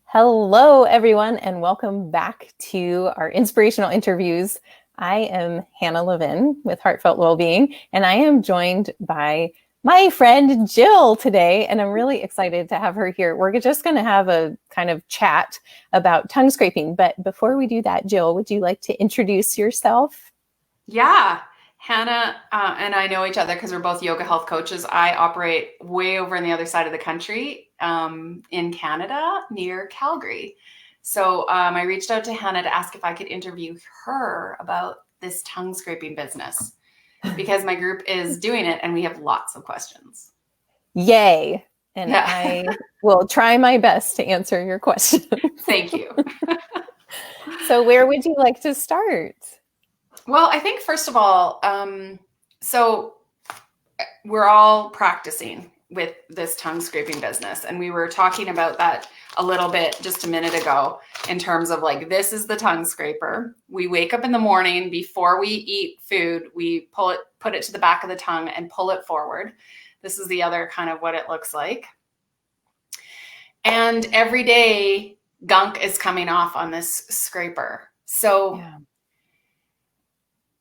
Hello, everyone, and welcome back to our inspirational interviews. I am Hannah Levin with Heartfelt Wellbeing, and I am joined by my friend Jill today, and I'm really excited to have her here. We're just going to have a kind of chat about tongue scraping, but before we do that, Jill, would you like to introduce yourself? Yeah, Hannah and I know each other because we're both yoga health coaches. I operate way over on the other side of the country in Canada near Calgary. So I reached out to Hannah to ask if I could interview her about this tongue scraping business because my group is doing it and we have lots of questions. Yay! And Yeah, I will try my best to answer your questions. thank you. So where would you like to start? Well, I think first of all, so we're all practicing with this tongue scraping business. And we were talking about that a little bit just a minute ago in terms of like, this is the tongue scraper. We wake up in the morning before we eat food, we put it to the back of the tongue and pull it forward. This is the other kind of what it looks like. And every day gunk is coming off on this scraper. So Yeah.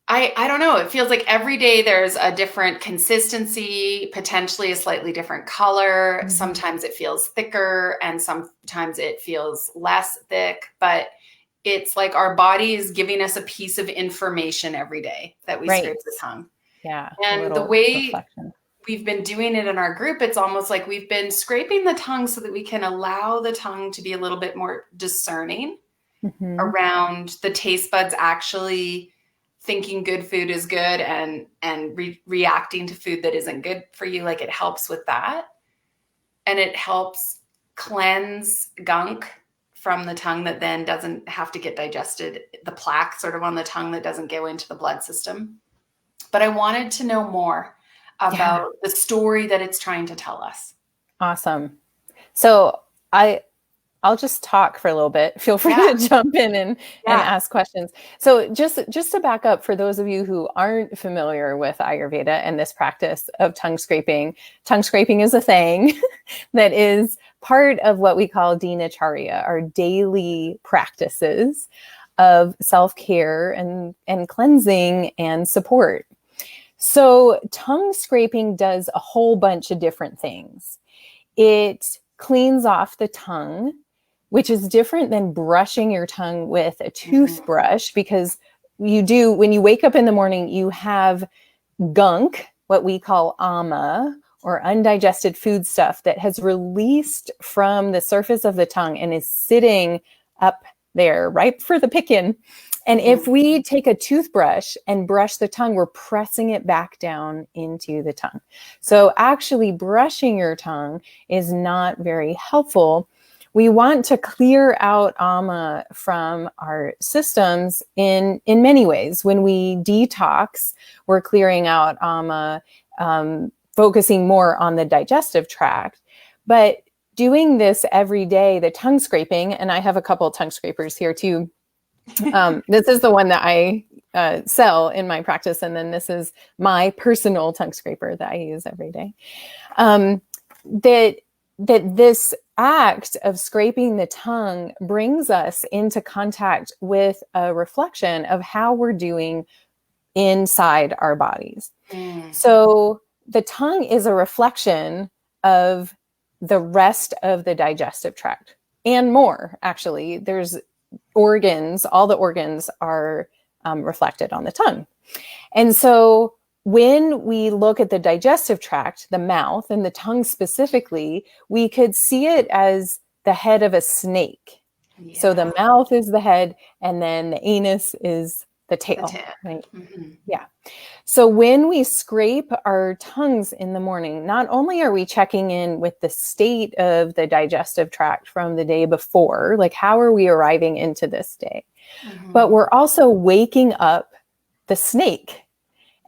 I don't know. It feels like every day there's a different consistency, potentially a slightly different color. Mm-hmm. Sometimes it feels thicker and sometimes it feels less thick, but it's like our body is giving us a piece of information every day that we scrape the tongue. Yeah. And the Little way reflection. we've been doing it in our group, it's almost like we've been scraping the tongue so that we can allow the tongue to be a little bit more discerning around the taste buds actually thinking good food is good and reacting to food that isn't good for you. Like it helps with that. And it helps cleanse gunk from the tongue that then doesn't have to get digested, the plaque sort of on the tongue that doesn't go into the blood system. But I wanted to know more about the story that it's trying to tell us. Awesome. So I'll just talk for a little bit. Feel free to jump in and ask questions. So just to back up, for those of you who aren't familiar with Ayurveda and this practice of tongue scraping is a thing that is part of what we call dinacharya, our daily practices of self-care and cleansing and support. So tongue scraping does a whole bunch of different things. It cleans off the tongue, which is different than brushing your tongue with a toothbrush, because when you wake up in the morning, you have gunk, what we call ama, or undigested food stuff that has released from the surface of the tongue and is sitting up there, ripe for the picking. And if we take a toothbrush and brush the tongue, we're pressing it back down into the tongue. So actually brushing your tongue is not very helpful. We want to clear out ama from our systems in many ways. When we detox, we're clearing out ama, focusing more on the digestive tract. But doing this every day, the tongue scraping, and I have a couple of tongue scrapers here too. This is the one that I sell in my practice. And then this is my personal tongue scraper that I use every day. That this act of scraping the tongue brings us into contact with a reflection of how we're doing inside our bodies. So the tongue is a reflection of the rest of the digestive tract and more, actually. There's organs, all the organs are reflected on the tongue. And so when we look at the digestive tract, the mouth and the tongue specifically, we could see it as the head of a snake. Yeah. So the mouth is the head, and then the anus is the tail. Right? Yeah. So when we scrape our tongues in the morning, not only are we checking in with the state of the digestive tract from the day before, like how are we arriving into this day, but we're also waking up the snake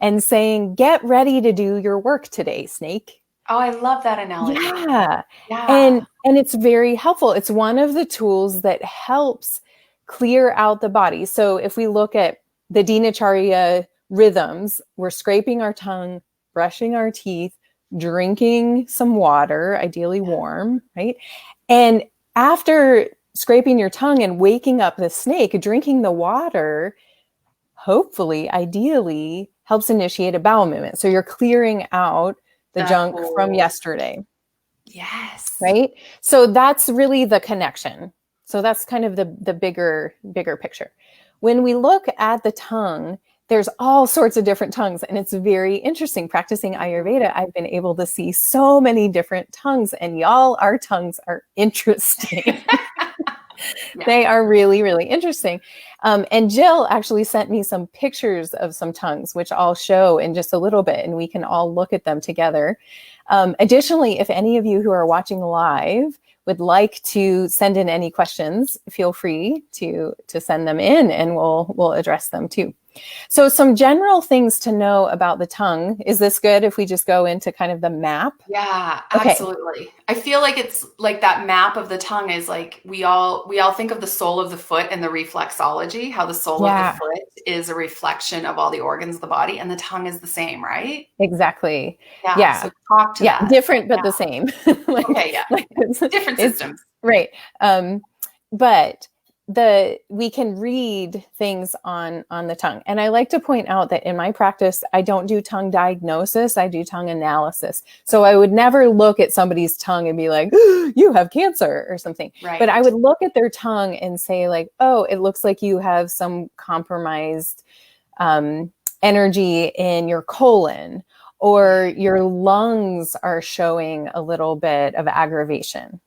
and saying, get ready to do your work today, snake. Oh, I love that analogy. Yeah. And it's very helpful. It's one of the tools that helps clear out the body. So if we look at the dinacharya rhythms, we're scraping our tongue, brushing our teeth, drinking some water, ideally warm, right? And after scraping your tongue and waking up the snake, drinking the water, hopefully, ideally, helps initiate a bowel movement. So you're clearing out the junk from yesterday. Yes. Right? So that's really the connection. So that's kind of the bigger picture. When we look at the tongue, there's all sorts of different tongues, and it's very interesting. Practicing Ayurveda, I've been able to see so many different tongues, and y'all, our tongues are interesting. Yeah. They are really, really interesting. And Jill actually sent me some pictures of some tongues, which I'll show in just a little bit, and we can all look at them together. Additionally, if any of you who are watching live would like to send in any questions, feel free to send them in, and we'll address them too. So some general things to know about the tongue. Is this good if we just go into kind of the map? Yeah, absolutely. Okay. I feel like it's like that map of the tongue is like we all think of the sole of the foot and the reflexology, how the sole of the foot is a reflection of all the organs of the body, and the tongue is the same, right? Exactly. Yeah. So talk to that. Different but the same. Okay, yeah. Different systems. Right. But we can read things on the tongue. And I like to point out that in my practice, I don't do tongue diagnosis, I do tongue analysis. So I would never look at somebody's tongue and be like, oh, you have cancer or something. Right. But I would look at their tongue and say like, oh, it looks like you have some compromised energy in your colon, or your lungs are showing a little bit of aggravation.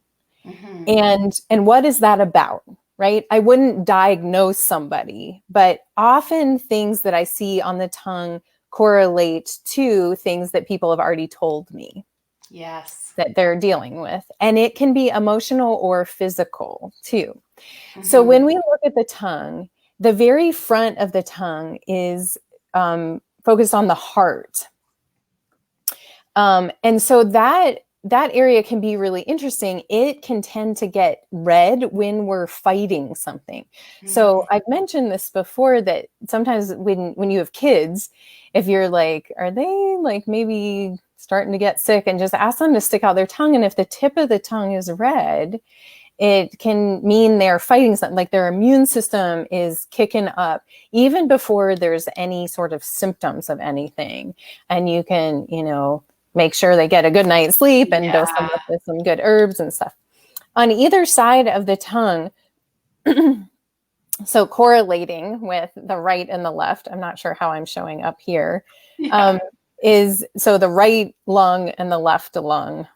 Mm-hmm. And what is that about? Right? I wouldn't diagnose somebody, but often things that I see on the tongue correlate to things that people have already told me. Yes. That they're dealing with. And it can be emotional or physical too. Mm-hmm. So when we look at the tongue, the very front of the tongue is focused on the heart. And so that area can be really interesting. It can tend to get red when we're fighting something. Mm-hmm. So I've mentioned this before, that sometimes when you have kids, if you're like, are they like maybe starting to get sick, and just ask them to stick out their tongue. And if the tip of the tongue is red, it can mean they're fighting something, like their immune system is kicking up even before there's any sort of symptoms of anything. And you can, make sure they get a good night's sleep and dose them up with some good herbs and stuff. On either side of the tongue, so correlating with the right and the left, I'm not sure how I'm showing up here, is so the right lung and the left lung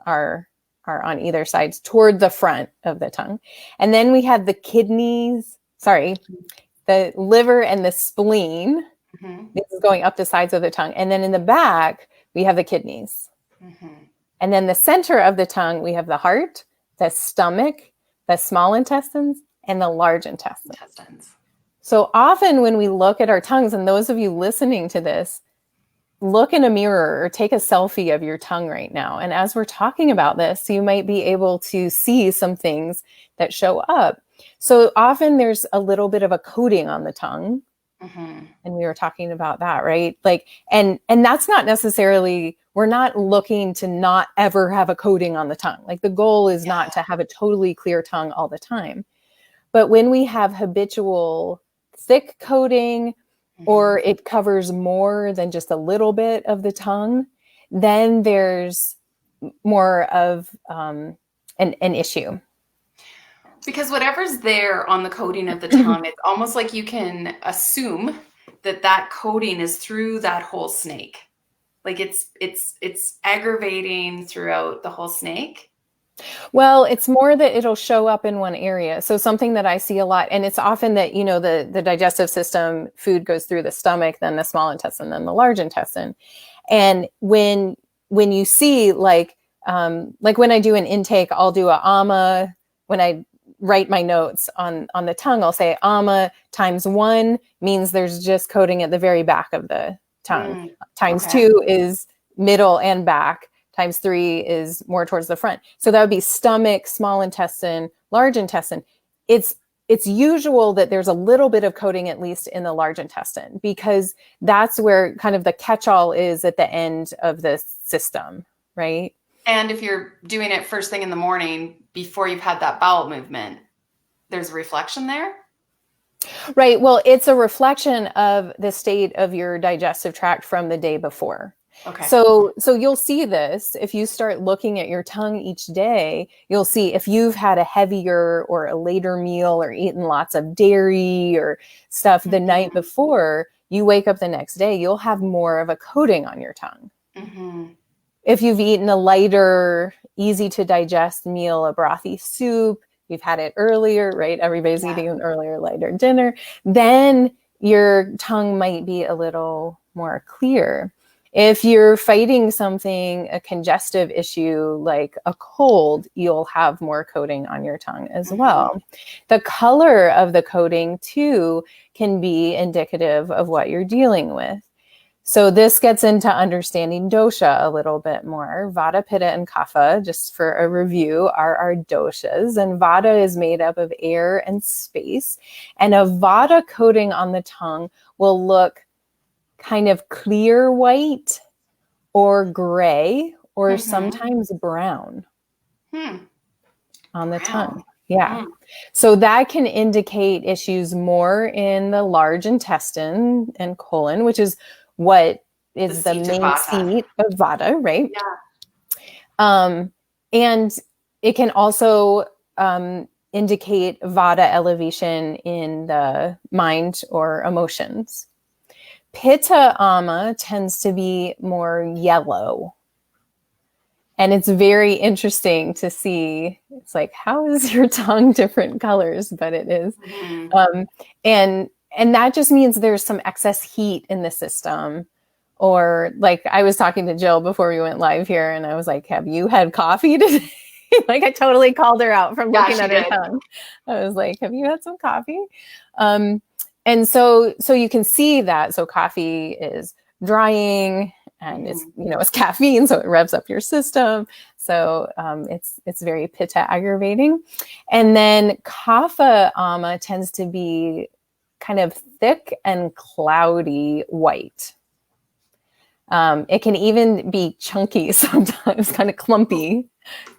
are on either side toward the front of the tongue. And then we have the kidneys, the liver and the spleen. Mm-hmm. This is going up the sides of the tongue. And then in the back, we have the kidneys. Mm-hmm. And then the center of the tongue, we have the heart, the stomach, the small intestines, and the large intestines. So often when we look at our tongues, and those of you listening to this, look in a mirror or take a selfie of your tongue right now. And as we're talking about this, you might be able to see some things that show up. So often there's a little bit of a coating on the tongue. Mm-hmm. And we were talking about that, right? Like, and that's not necessarily, we're not looking to not ever have a coating on the tongue. Like the goal is not to have a totally clear tongue all the time. But when we have habitual thick coating, or it covers more than just a little bit of the tongue, then there's more of an issue. Because whatever's there on the coating of the tongue, it's almost like you can assume that coating is through that whole snake. Like it's aggravating throughout the whole snake. Well, it's more that it'll show up in one area. So something that I see a lot, and it's often that, the digestive system, food goes through the stomach, then the small intestine, then the large intestine. And when you see like when I do an intake, I'll do a ama. When I write my notes on the tongue, I'll say ama times 1 means there's just coating at the very back of the tongue. Times 2 is middle and back. Times 3 is more towards the front. So that would be stomach, small intestine, large intestine. It's usual that there's a little bit of coating, at least in the large intestine, because that's where kind of the catch-all is at the end of the system, right? And if you're doing it first thing in the morning before you've had that bowel movement, there's a reflection there? Right. Well, it's a reflection of the state of your digestive tract from the day before. Okay. So you'll see this if you start looking at your tongue each day. You'll see if you've had a heavier or a later meal or eaten lots of dairy or stuff the night before, you wake up the next day, you'll have more of a coating on your tongue. Mm-hmm. If you've eaten a lighter, easy to digest meal, a brothy soup, you've had it earlier, right? Everybody's eating an earlier, lighter dinner. Then your tongue might be a little more clear. If you're fighting something, a congestive issue like a cold, you'll have more coating on your tongue as well. The color of the coating too can be indicative of what you're dealing with. So this gets into understanding dosha a little bit more. Vata, Pitta, and Kapha, just for a review, are our doshas. And Vata is made up of air and space. And a Vata coating on the tongue will look kind of clear white or gray or sometimes brown on the tongue. Yeah. So that can indicate issues more in the large intestine and colon, which is what is the main seat of Vata, right? Yeah. And it can also indicate Vata elevation in the mind or emotions. Pitta ama tends to be more yellow. And it's very interesting to see. It's like, how is your tongue different colors? But it is. And that just means there's some excess heat in the system. Or like I was talking to Jill before we went live here, and I was like, have you had coffee today? Like I totally called her out from looking at her tongue. I was like, have you had some coffee? And so you can see that. So coffee is drying and it's caffeine, so it revs up your system. So it's very pitta aggravating. And then kapha ama tends to be kind of thick and cloudy white. It can even be chunky sometimes, kind of clumpy.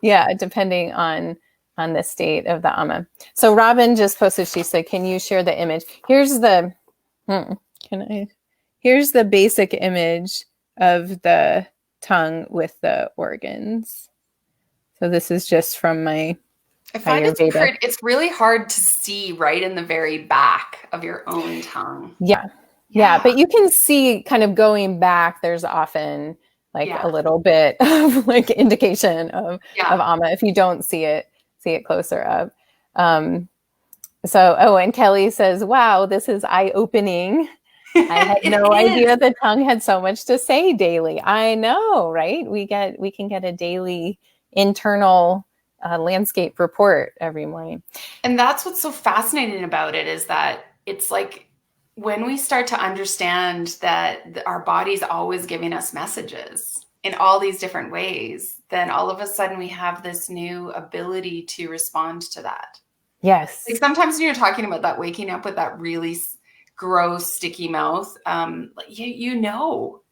Yeah, depending on the state of the ama. So Robin just posted, she said, can you share the image? Here's the, here's the basic image of the tongue with the organs. So this is just from my I find it's really hard to see right in the very back of your own tongue. Yeah, but you can see kind of going back, there's often like a little bit of like indication of ama if you don't see it closer up. And Kelly says, wow, this is eye-opening. I had no idea the tongue had so much to say daily. I know, right? We can get a daily internal landscape report every morning. And that's what's so fascinating about it, is that it's like when we start to understand that our body's always giving us messages in all these different ways, then all of a sudden we have this new ability to respond to that. Yes. Like sometimes when you're talking about that, waking up with that really gross, sticky mouth, you know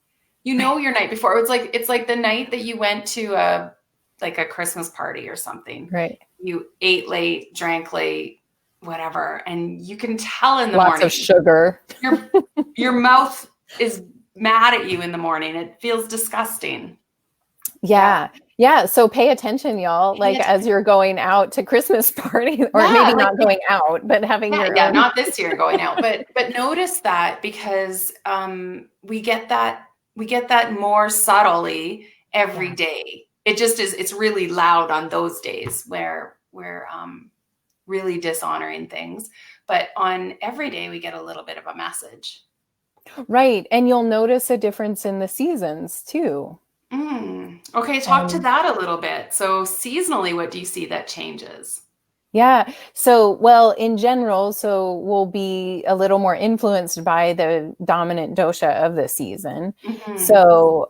your night before. It's like the night that you went to a Christmas party or something. Right. You ate late, drank late, whatever, and you can tell in the morning. Lots of sugar. Your mouth is mad at you in the morning. It feels disgusting. Yeah. So pay attention, y'all. As you're going out to Christmas party, or maybe not going out, but having your own. Not this year going out, but notice that, because we get that more subtly every day. It just is. It's really loud on those days where we're really dishonoring things, but on every day we get a little bit of a message. Right, and you'll notice a difference in the seasons too. Okay, talk to that a little bit. So seasonally, what do you see that changes? Yeah. So, well, in general, so we'll be a little more influenced by the dominant dosha of the season. So,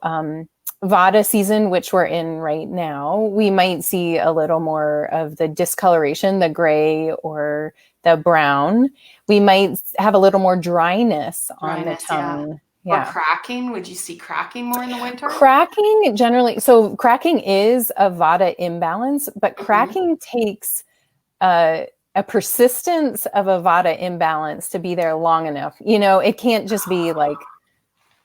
Vata season, which we're in right now, we might see a little more of the discoloration, the gray or the brown. We might have a little more dryness on the tongue. Or cracking. Would you see cracking more in the winter? Cracking generally. So cracking is a Vata imbalance, but cracking takes a persistence of a vata imbalance to be there long enough. It can't just be like,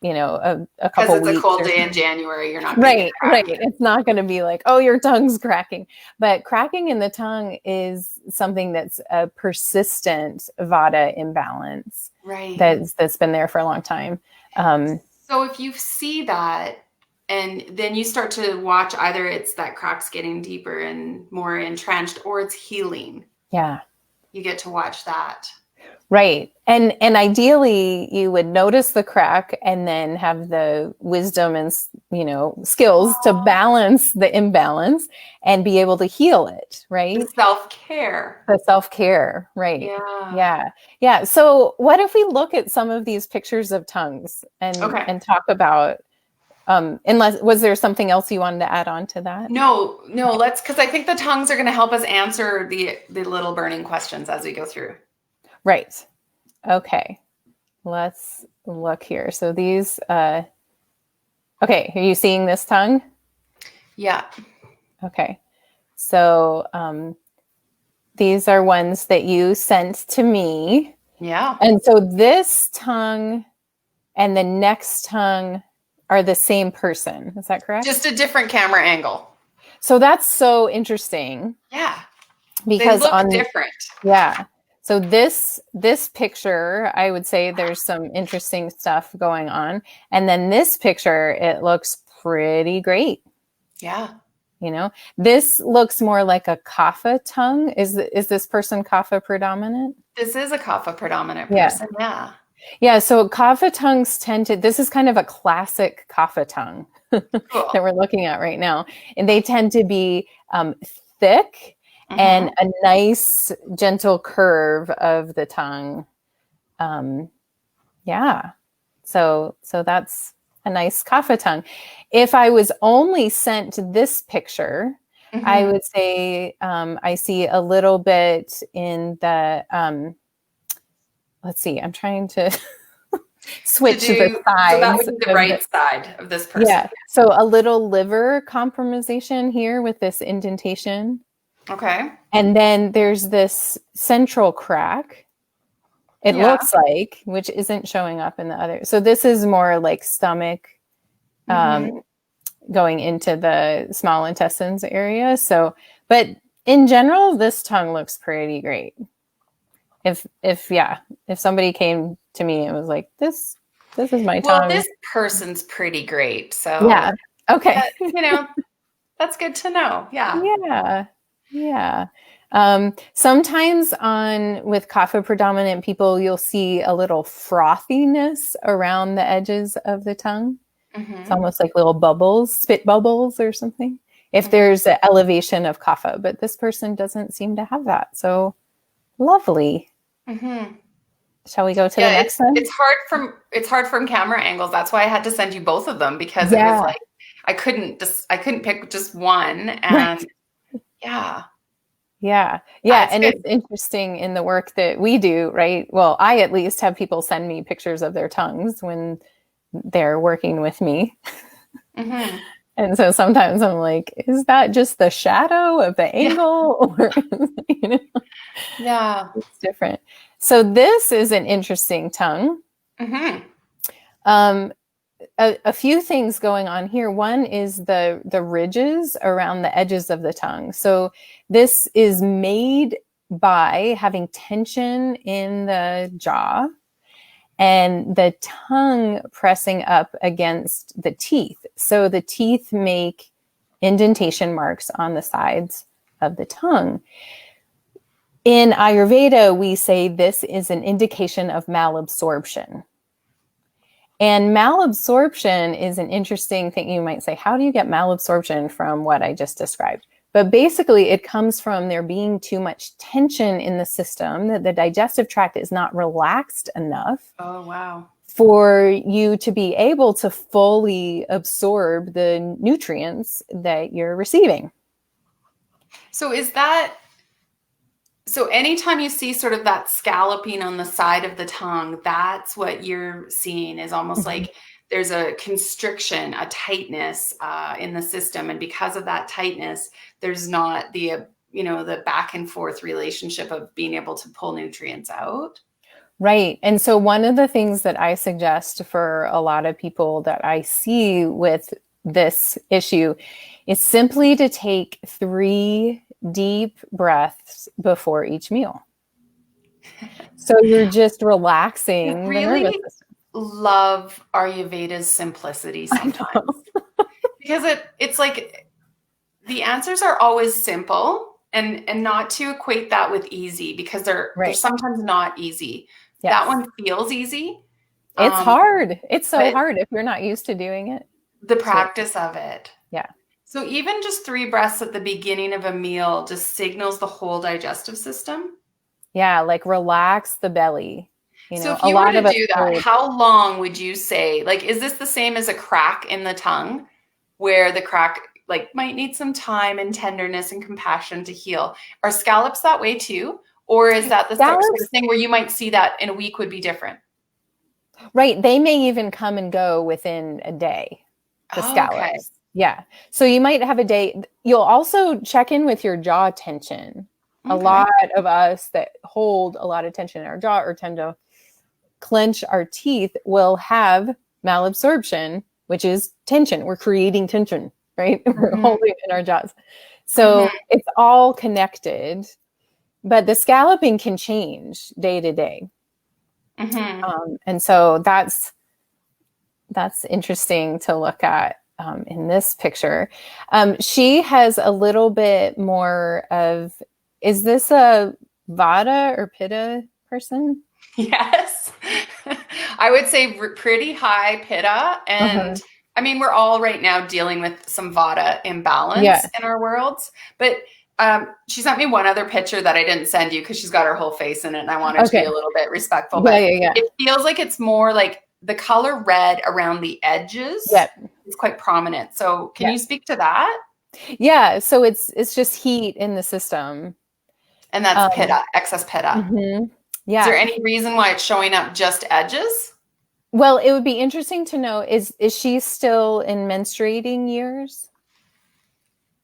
a couple Because it's weeks. a cold day in January, you're not going to Right, right. It's not going to be like, oh, your tongue's cracking. But cracking in the tongue is something that's a persistent vata imbalance. Right. That's been there for a long time. So if you see that, and then you start to watch, either it's that crack's getting deeper and more entrenched, or it's healing. Yeah. You get to watch that. Right. And ideally you would notice the crack and then have the wisdom and, skills to balance the imbalance and be able to heal it. Right. The self-care. The self-care. Right. Yeah. Yeah. Yeah. So what if we look at some of these pictures of tongues and talk about, was there something else you wanted to add on to that? No, because I think the tongues are going to help us answer the little burning questions as we go through. Right. Okay. Let's look here. So these, okay. Are you seeing this tongue? Yeah. Okay. So, these are ones that you sent to me. Yeah. And so this tongue and the next tongue are the same person. Is that correct? Just a different camera angle. So that's so interesting. Yeah. Because they look different. Yeah. So this picture, I would say there's some interesting stuff going on. And then this picture, it looks pretty great. Yeah. This looks more like a kapha tongue. Is this person kapha predominant? This is a kapha predominant person. Yeah. Yeah. So kapha tongues this is kind of a classic kapha tongue Cool. that we're looking at right now. And they tend to be thick. Mm-hmm. And a nice gentle curve of the tongue. Yeah. So that's a nice kapha tongue. If I was only sent this picture, I would say I see a little bit in the, let's see, I'm trying to switch the sides. So that would be the right side of this person. Yeah. So a little liver compromisation here with this indentation. Okay. And then there's this central crack, it looks like, which isn't showing up in the other. So this is more like stomach going into the small intestines area. So, but in general, this tongue looks pretty great. If somebody came to me and was like, this is my tongue. Well, this person's pretty great. So yeah. Okay. That's good to know. Yeah. Yeah. Yeah. Sometimes with kapha predominant people, you'll see a little frothiness around the edges of the tongue. Mm-hmm. It's almost like little bubbles, spit bubbles or something. If there's an elevation of kapha, but this person doesn't seem to have that. So lovely. Mm-hmm. Shall we go to the next one? It's hard from camera angles. That's why I had to send you both of them, because it was like I couldn't pick just one. And yeah. And it's interesting in the work that we do, right? Well, I at least have people send me pictures of their tongues when they're working with me. Mm-hmm. And so sometimes I'm like, is that just the shadow of the angle? Or, Yeah. It's different. So this is an interesting tongue. Mm-hmm. A few things going on here. One is the ridges around the edges of the tongue. So this is made by having tension in the jaw and the tongue pressing up against the teeth. So the teeth make indentation marks on the sides of the tongue. In Ayurveda, we say this is an indication of malabsorption. And malabsorption is an interesting thing. You might say, how do you get malabsorption from what I just described? But basically, it comes from there being too much tension in the system, that the digestive tract is not relaxed enough. Oh, wow. For you to be able to fully absorb the nutrients that you're receiving. So anytime you see sort of that scalloping on the side of the tongue, that's what you're seeing, is almost like there's a constriction, a tightness in the system. And because of that tightness, there's not the the back and forth relationship of being able to pull nutrients out. Right. And so one of the things that I suggest for a lot of people that I see with this issue is simply to take 3 deep breaths before each meal. So you're just relaxing the nervous system. Love Ayurveda's simplicity sometimes. Because it's like the answers are always simple, and not to equate that with easy, because they're sometimes not easy. Yes. That one feels easy. It's hard. It's so hard if you're not used to doing it. The practice of it. Yeah. So even just 3 breaths at the beginning of a meal just signals the whole digestive system. Yeah, like relax the belly. So if you were to do that, how long would you say? Like, is this the same as a crack in the tongue, where the crack might need some time and tenderness and compassion to heal? Are scallops that way too? Or is that the sort of thing where you might see that in a week would be different? Right. They may even come and go within a day, the scallops. Okay. Yeah. So you might have a day. You'll also check in with your jaw tension. Okay. A lot of us that hold a lot of tension in our jaw or tend to clench our teeth will have malabsorption, which is tension. We're creating tension, right? Mm-hmm. We're holding it in our jaws. So it's all connected, but the scalloping can change day to day. Mm-hmm. And so that's interesting to look at in this picture. She has a little bit more of, is this a Vata or Pitta person? Yes. I would say pretty high Pitta. And I mean, we're all right now dealing with some Vata imbalance in our worlds. But she sent me one other picture that I didn't send you because she's got her whole face in it, and I wanted to be a little bit respectful. But it feels like it's more like the color red around the edges is quite prominent. So can you speak to that? Yeah. So it's just heat in the system. And that's Pitta, excess Pitta. Mm-hmm. Yeah. Is there any reason why it's showing up just edges? Well, it would be interesting to know, is she still in menstruating years?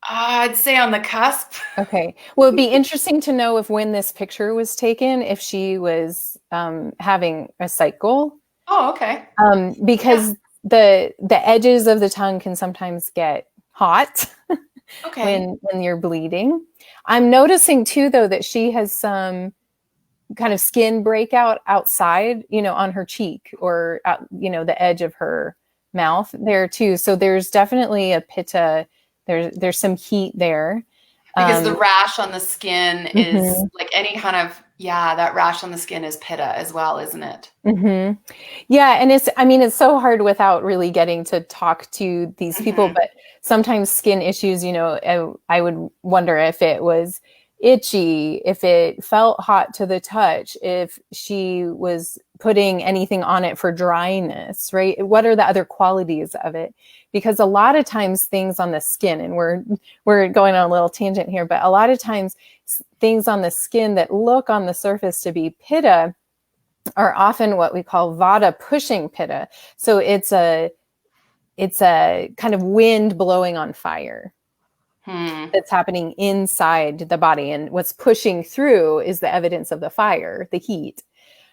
I'd say on the cusp. Okay. Well, it'd be interesting to know if when this picture was taken, if she was having a cycle. Oh, okay. Because the edges of the tongue can sometimes get hot when you're bleeding. I'm noticing too, though, that she has some kind of skin breakout outside, on her cheek or, the edge of her mouth there too. So there's definitely a Pitta. There's some heat there. Because the rash on the skin is like any kind of, that rash on the skin is Pitta as well, isn't it? Mm-hmm. Yeah. And it's so hard without really getting to talk to these people, but sometimes skin issues, I would wonder if it was itchy, if it felt hot to the touch, if she was putting anything on it for dryness, right? What are the other qualities of it? Because a lot of times things on the skin, and we're going on a little tangent here, but a lot of times things on the skin that look on the surface to be Pitta are often what we call Vata pushing Pitta. So it's a kind of wind blowing on fire. That's happening inside the body, and what's pushing through is the evidence of the fire, the heat,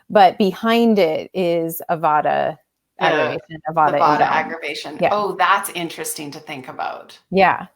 but behind it is a Vata aggravation, a Vata aggravation. Yeah. Oh, that's interesting to think about. Yeah,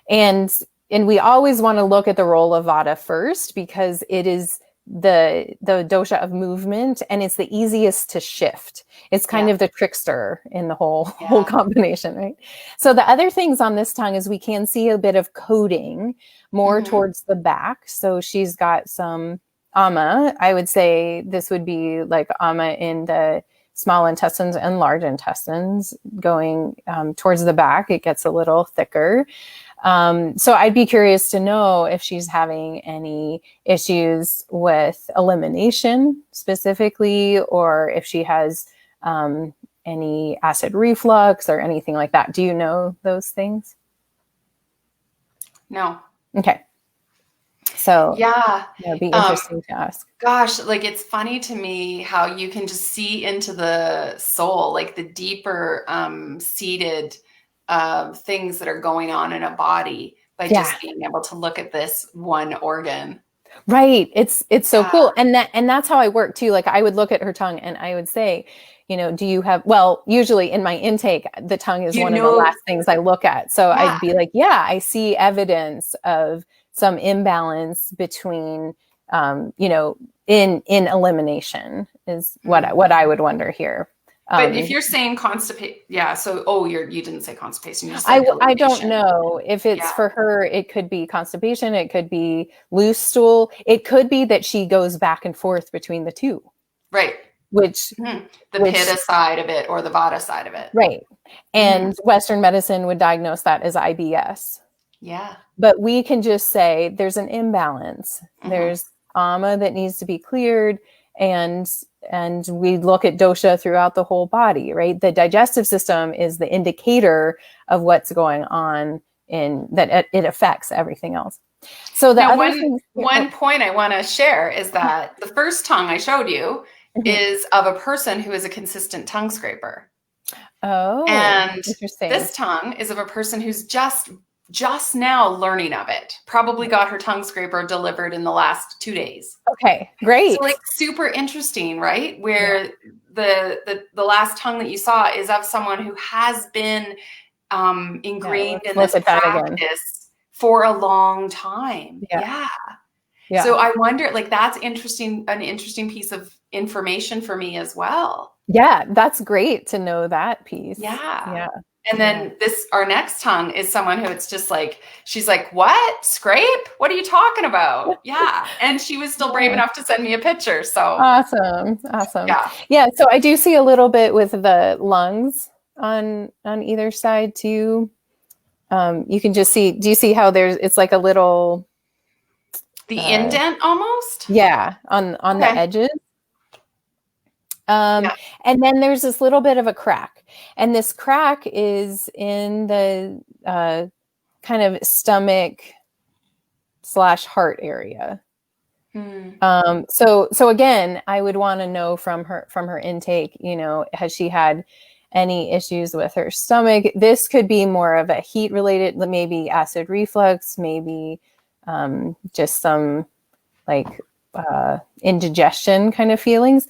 and we always want to look at the role of Vata first, because it is the dosha of movement, and it's the easiest to shift. It's kind of the trickster in the whole combination, right? So the other things on this tongue is we can see a bit of coating more towards the back. So she's got some ama. I would say this would be like ama in the small intestines and large intestines going towards the back. It gets a little thicker. So I'd be curious to know if she's having any issues with elimination specifically, or if she has any acid reflux or anything like that. Do you know those things? No. Okay. So it'd be interesting to ask. Gosh, it's funny to me how you can just see into the soul, like the deeper seated things that are going on in a body. by just being able to look at this one organ. Right. It's so cool. And that's how I work too. Like I would look at her tongue and I would say, do you have, well, usually in my intake, the tongue is one of the last things I look at. So I'd be like, I see evidence of some imbalance between, in elimination is what I would wonder here. But if you're saying constipation, so you didn't say constipation. You said I don't know if it's for her. It could be constipation. It could be loose stool. It could be that she goes back and forth between the two. Right. Which Pitta side of it or the Vata side of it. Right. And Western medicine would diagnose that as IBS. Yeah. But we can just say there's an imbalance. There's ama that needs to be cleared, and we look at dosha throughout the whole body, right? The digestive system is the indicator of what's going on in that it affects everything else. So one point I want to share is that the first tongue I showed you is of a person who is a consistent tongue scraper. Oh, and interesting. This tongue is of a person who's just now learning of it. Probably got her tongue scraper delivered in the last 2 days. Okay, great. So super interesting, right? Where the last tongue that you saw is of someone who has been ingrained in this practice for a long time. Yeah. So I wonder, that's interesting, an interesting piece of information for me as well. Yeah, that's great to know that piece. Yeah. And then our next tongue is someone who it's just she's like, what? Scrape? What are you talking about? Yeah. And she was still brave enough to send me a picture. So awesome. Yeah. So I do see a little bit with the lungs on either side too. You can just see, do you see how it's like a little, the indent almost? Yeah. On the edges. And then there's this little bit of a crack, and this crack is in the kind of stomach / heart area. So again, I would want to know from her intake, has she had any issues with her stomach? This could be more of a heat related, maybe acid reflux, maybe just some indigestion kind of feelings.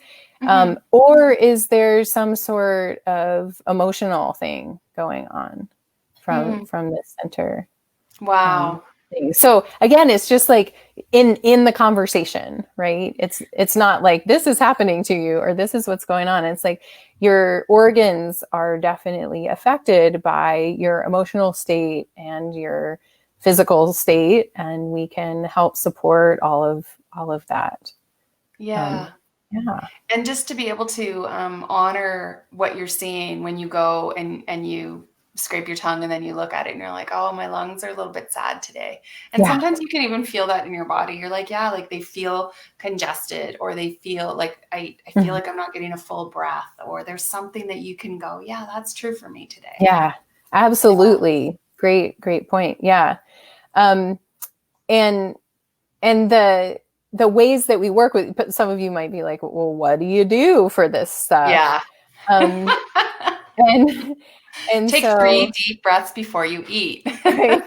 Or is there some sort of emotional thing going on from the center? Wow. So again, it's just in the conversation, right? It's not like this is happening to you or this is what's going on. It's your organs are definitely affected by your emotional state and your physical state, and we can help support all of that. Yeah. And just to be able to honor what you're seeing when you go and you scrape your tongue and then you look at it and you're like, oh, my lungs are a little bit sad today. And sometimes you can even feel that in your body. You're like, they feel congested, or they feel I feel like I'm not getting a full breath, or there's something that you can go, that's true for me today. Yeah, absolutely. Great point. Yeah. And the ways that we work with, but some of you might be like, well, what do you do for this stuff? Yeah. And take 3 deep breaths before you eat. Right?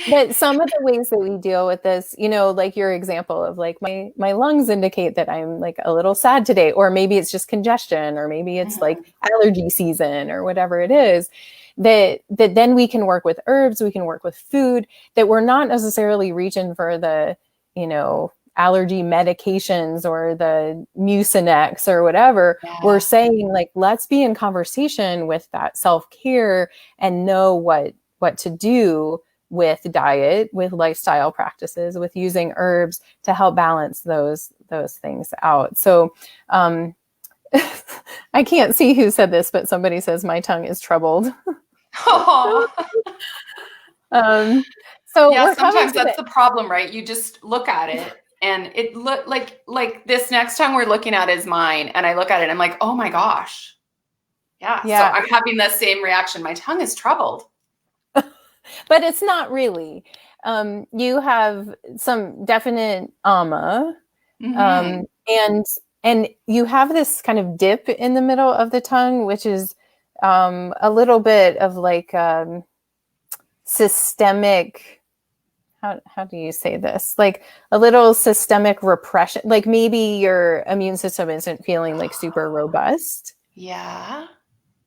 But some of the ways that we deal with this, like your example of my lungs indicate that I'm a little sad today, or maybe it's just congestion, or maybe it's allergy season or whatever it is, that then we can work with herbs, we can work with food, that we're not necessarily reaching for the, allergy medications or the Mucinex or whatever. We're saying let's be in conversation with that self-care and know what to do with diet, with lifestyle practices, with using herbs to help balance those things out. So I can't see who said this, but somebody says my tongue is troubled. So sometimes that's the problem, right? You just look at it and it look like this next tongue we're looking at is mine, and I look at it and I'm like, oh my gosh. So I'm having the same reaction. My tongue is troubled. But it's not really. You have some definite ama, and you have this kind of dip in the middle of the tongue, which is a little bit of systemic how do you say this? Like a little systemic repression, like maybe your immune system isn't feeling like super robust. Yeah.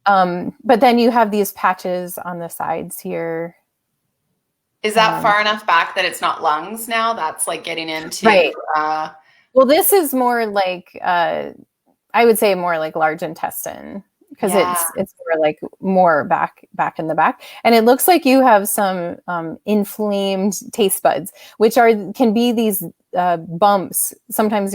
But then you have these patches on the sides here. Is that far enough back that it's not lungs now? That's like getting into, right. Well, this is more like, I would say more like large intestine, because it's more like more back in the back. And it looks like you have some inflamed taste buds, which can be these bumps. Sometimes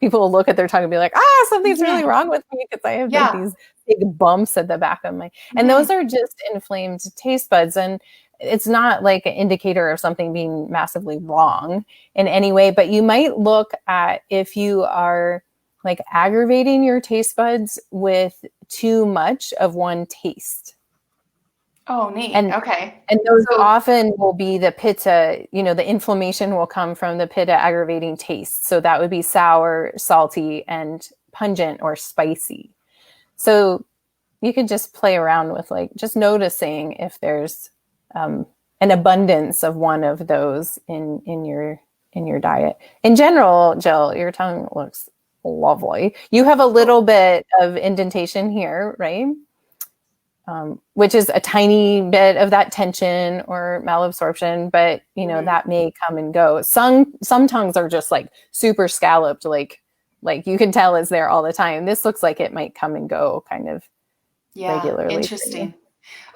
people will look at their tongue and be like, something's really wrong with me, because I have like these big bumps at the back of my, and those are just inflamed taste buds. And it's not like an indicator of something being massively wrong in any way, but you might look at if you are like aggravating your taste buds with too much of one taste. Oh, neat. Okay. And those often will be the pitta, the inflammation will come from the pitta aggravating taste. So that would be sour, salty, and pungent or spicy. So you could just play around with like just noticing if there's an abundance of one of those in your diet. In general, Jill, your tongue looks lovely. You have a little bit of indentation here, right? Which is a tiny bit of that tension or malabsorption, but that may come and go. Some tongues are just like super scalloped, like you can tell it's there all the time. This looks like it might come and go kind of regularly. Interesting.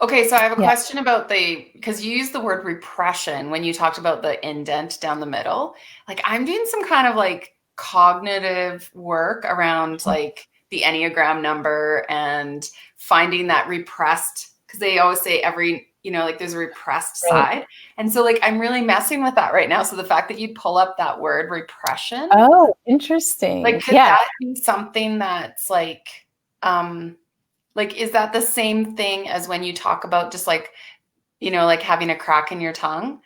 Okay, so I have a question about because you used the word repression when you talked about the indent down the middle. Like I'm doing some kind of like cognitive work around like the Enneagram number and finding that repressed, because they always say like there's a repressed side. And so like I'm really messing with that right now. So the fact that you pull up that word repression. Oh, interesting. Like could that be something that's like is that the same thing as when you talk about just like, like having a crack in your tongue,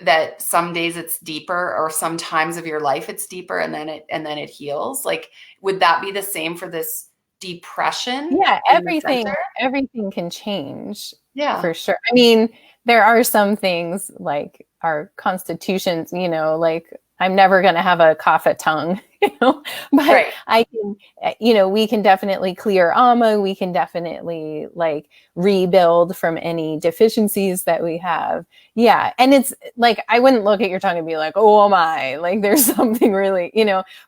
that some days it's deeper or some times of your life it's deeper and then it heals? Like, would that be the same for this depression? Yeah, everything can change. Yeah, for sure. I mean, there are some things like our constitutions, like I'm never going to have a kapha tongue, but I can, we can definitely clear ama. We can definitely like rebuild from any deficiencies that we have. Yeah. And it's like, I wouldn't look at your tongue and be like, oh my, like there's something really,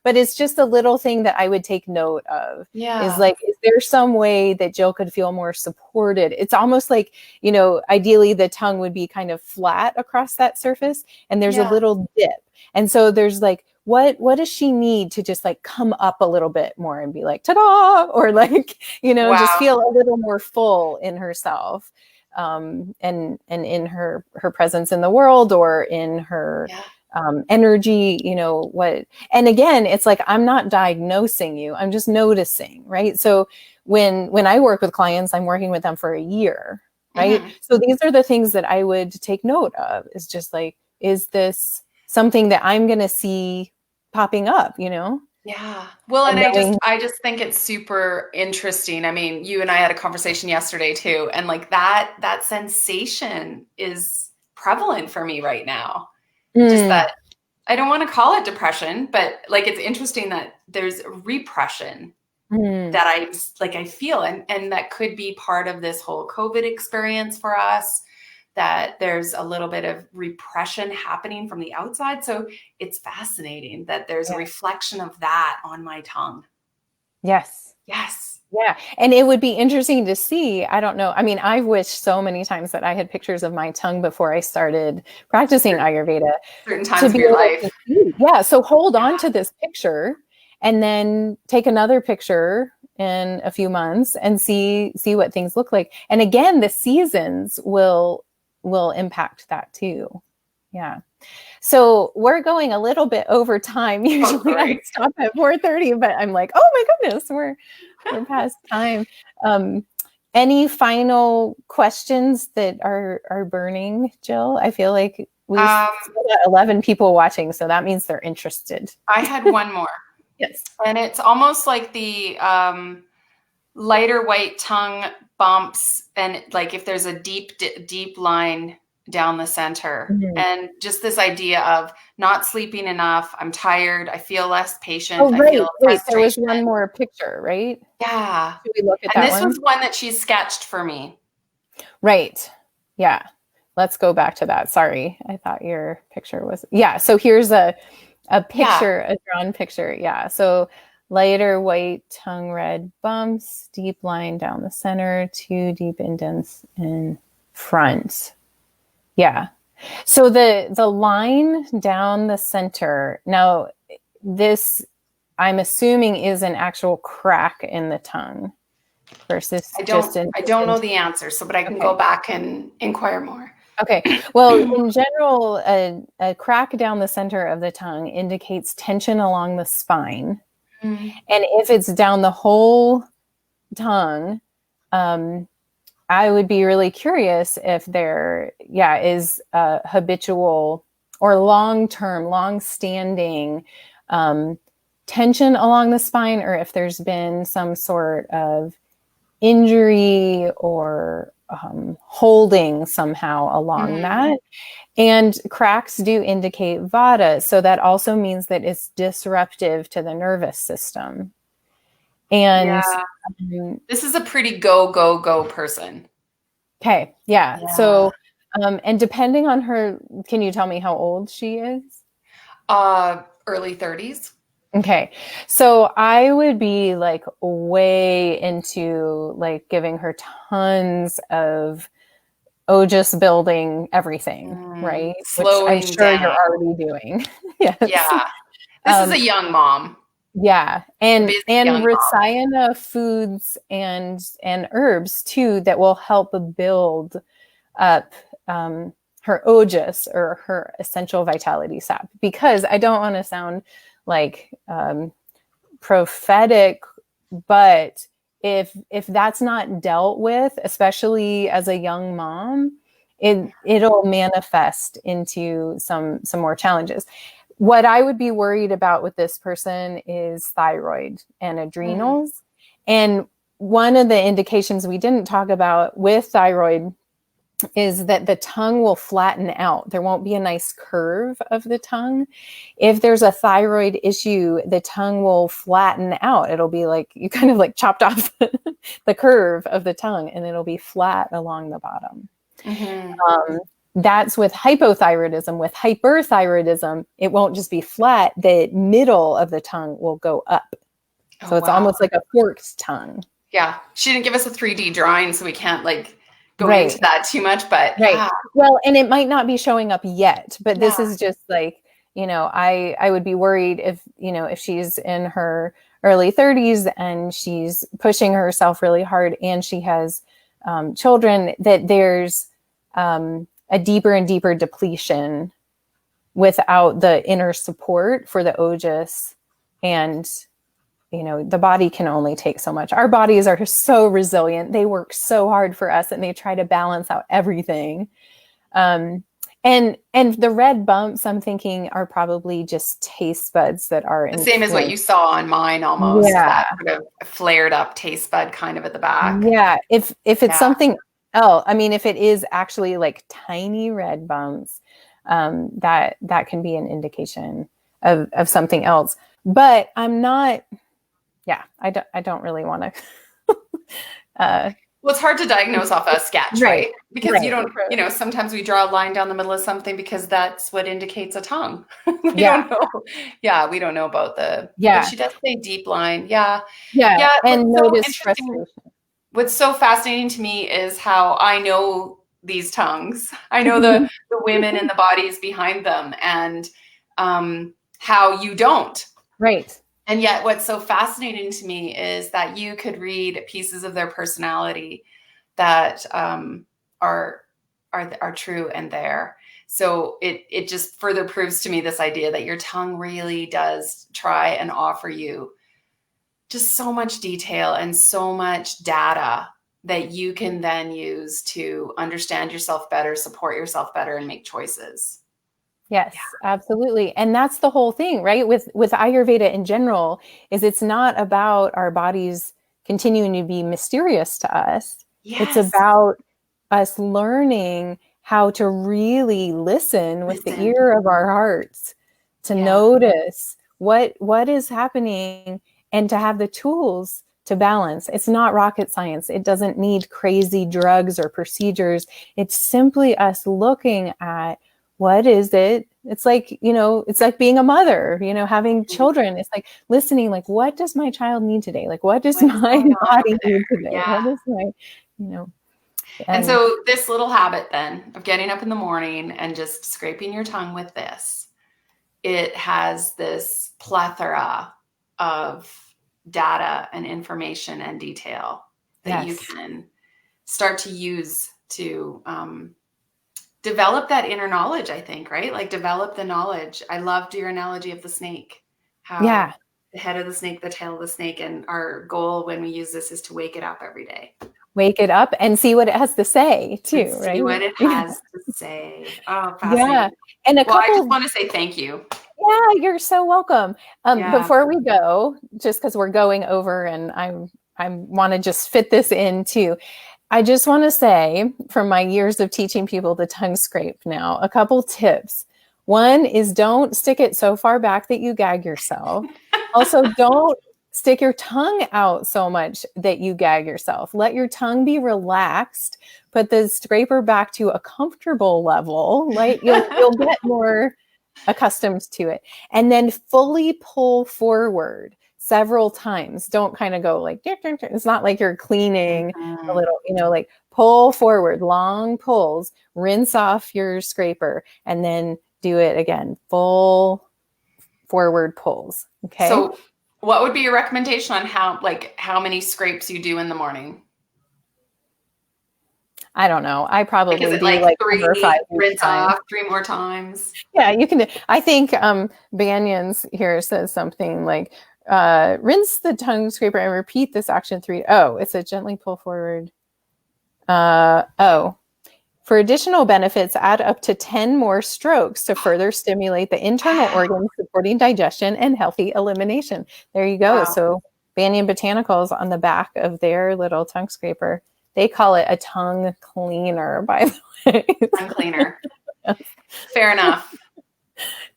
but it's just a little thing that I would take note of. Is like, is there some way that Jill could feel more supported? It's almost like, ideally the tongue would be kind of flat across that surface and there's a little dip. And so there's like, what does she need to just like come up a little bit more and be like, ta-da, or like, just feel a little more full in herself, and in her presence in the world or in her energy, and again, it's like, I'm not diagnosing you, I'm just noticing, right? So when I work with clients, I'm working with them for a year, right? So these are the things that I would take note of, is just like, is this something that I'm going to see popping up, Yeah. Well, and I just think it's super interesting. I mean, you and I had a conversation yesterday too, and like that sensation is prevalent for me right now. Just that I don't want to call it depression, but like it's interesting that there's repression that I feel, and that could be part of this whole COVID experience for us, that there's a little bit of repression happening from the outside. So it's fascinating that there's a reflection of that on my tongue. Yes. Yeah. And it would be interesting to see. I don't know. I mean, I've wished so many times that I had pictures of my tongue before I started practicing Ayurveda. Certain times of your life. Yeah. So hold on to this picture and then take another picture in a few months and see what things look like. And again, the seasons will impact that too. Yeah. So we're going a little bit over time. Usually I stop at 4:30, but I'm like, oh my goodness, we're past time. Any final questions that are burning, Jill? I feel like we've got 11 people watching, so that means they're interested. I had one more. Yes. And it's almost like the lighter white tongue bumps, and like if there's a deep line down the center. And just this idea of not sleeping enough. I'm tired. I feel less patient. Oh, I right. feel Wait, there was frustration. one more picture, right? Yeah. Should we look at And that this one? was one that she sketched for me. Right. Yeah. Let's go back to that. Sorry. I thought your picture was, yeah. So here's a picture, a drawn picture. Yeah. So lighter white tongue, red bumps, deep line down the center, 2 deep indents in front. Yeah. So the line down the center. Now this, I'm assuming, is an actual crack in the tongue versus I don't know the answer, but I can go back and inquire more. Okay. Well, in general, a crack down the center of the tongue indicates tension along the spine. And if it's down the whole tongue, I would be really curious if there, is habitual or long-term, long-standing tension along the spine, or if there's been some sort of injury or holding somehow along that. And cracks do indicate vata. So that also means that it's disruptive to the nervous system. And this is a pretty go person. Okay. Yeah. So, and depending on her, can you tell me how old she is? Early 30s. Okay. So I would be like way into like giving her tons of ojas building everything, right? Slowing Which I'm sure down. You're already doing. Yes. Yeah. This is a young mom. Yeah. And Rasayana foods and herbs too that will help build up her ojas or her essential vitality sap, because I don't want to sound like prophetic, but if that's not dealt with, especially as a young mom, it'll manifest into some more challenges. What I would be worried about with this person is thyroid and adrenals. And one of the indications we didn't talk about with thyroid is that the tongue will flatten out. There won't be a nice curve of the tongue. If there's a thyroid issue, the tongue will flatten out. It'll be like you kind of like chopped off the curve of the tongue, and it'll be flat along the bottom. That's with hypothyroidism. With hyperthyroidism, it won't just be flat. The middle of the tongue will go up. So it's almost like a forked tongue. Yeah. She didn't give us a 3D drawing, so we can't like go into that too much, but well, and it might not be showing up yet, but this is just like, I would be worried if she's in her early 30s and she's pushing herself really hard and she has children, that there's a deeper and deeper depletion without the inner support for the ojas. And the body can only take so much. Our bodies are so resilient. They work so hard for us and they try to balance out everything. And the red bumps, I'm thinking, are probably just taste buds that are the same as what you saw on mine, almost. That sort of flared up taste bud kind of at the back. Yeah. If it's something else, I mean, if it is actually like tiny red bumps, that can be an indication of something else. But I'm not. Yeah, I don't really want to. Well, it's hard to diagnose off a sketch, right? Because you don't, sometimes we draw a line down the middle of something because that's what indicates a tongue. We don't know. Yeah, we don't know about the. Yeah, but she does say deep line. Yeah. And notice frustration. What's so fascinating to me is how I know these tongues. I know the women and the bodies behind them, and how you don't. Right. And yet what's so fascinating to me is that you could read pieces of their personality that are true and there. So it just further proves to me this idea that your tongue really does try and offer you just so much detail and so much data that you can then use to understand yourself better, support yourself better, and make choices. Yes, absolutely. And that's the whole thing, right? With Ayurveda in general, is it's not about our bodies continuing to be mysterious to us. Yes. It's about us learning how to really listen with the ear of our hearts, to notice what is happening, and to have the tools to balance. It's not rocket science. It doesn't need crazy drugs or procedures. It's simply us looking at what is it. It's like, it's like being a mother, having children. It's like listening, like, what does my child need today? Like, what does my body need today? Yeah. What is my, and so this little habit then of getting up in the morning and just scraping your tongue with this, it has this plethora of data and information and detail that you can start to use to develop that inner knowledge, I think, right? Like develop the knowledge. I loved your analogy of the snake, how the head of the snake, the tail of the snake. And our goal when we use this is to wake it up every day. Wake it up and see what it has to say too, right? See what it has to say. Oh, fascinating. Yeah. And I just want to say thank you. Yeah, you're so welcome. Before we go, just because we're going over and I want to just fit this in too. I just want to say, from my years of teaching people the tongue scrape now, a couple tips. One is don't stick it so far back that you gag yourself. Also, don't stick your tongue out so much that you gag yourself. Let your tongue be relaxed. Put the scraper back to a comfortable level. Right? You'll get more accustomed to it. And then fully pull forward several times. Don't kind of go like, it's not like you're cleaning a little, like pull forward, long pulls, rinse off your scraper, and then do it again. Full forward pulls. Okay. So what would be your recommendation on how many scrapes you do in the morning? I don't know. I probably do like 3, 4 or 5 rinse off 3 more times. Yeah, you can. I think Banyan's here says something like, rinse the tongue scraper and repeat this action 3. Oh, it's a gently pull forward. For additional benefits, add up to 10 more strokes to further stimulate the internal organs supporting digestion and healthy elimination. There you go. Wow. So Banyan Botanicals on the back of their little tongue scraper, they call it a tongue cleaner, by the way. Tongue cleaner. Fair enough.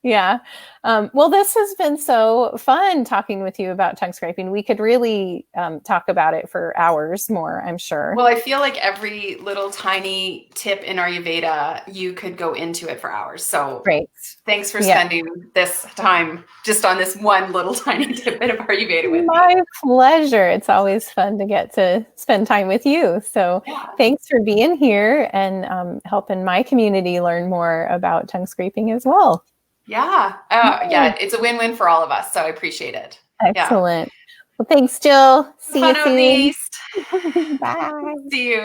Yeah. Well, this has been so fun talking with you about tongue scraping. We could really talk about it for hours more, I'm sure. Well, I feel like every little tiny tip in Ayurveda, you could go into it for hours. So great. Thanks for spending this time just on this one little tiny tidbit of Ayurveda with me. My pleasure. It's always fun to get to spend time with you. So thanks for being here and helping my community learn more about tongue scraping as well. Yeah. It's a win-win for all of us. So I appreciate it. Excellent. Well, thanks, Jill. See you soon. Bye. See you.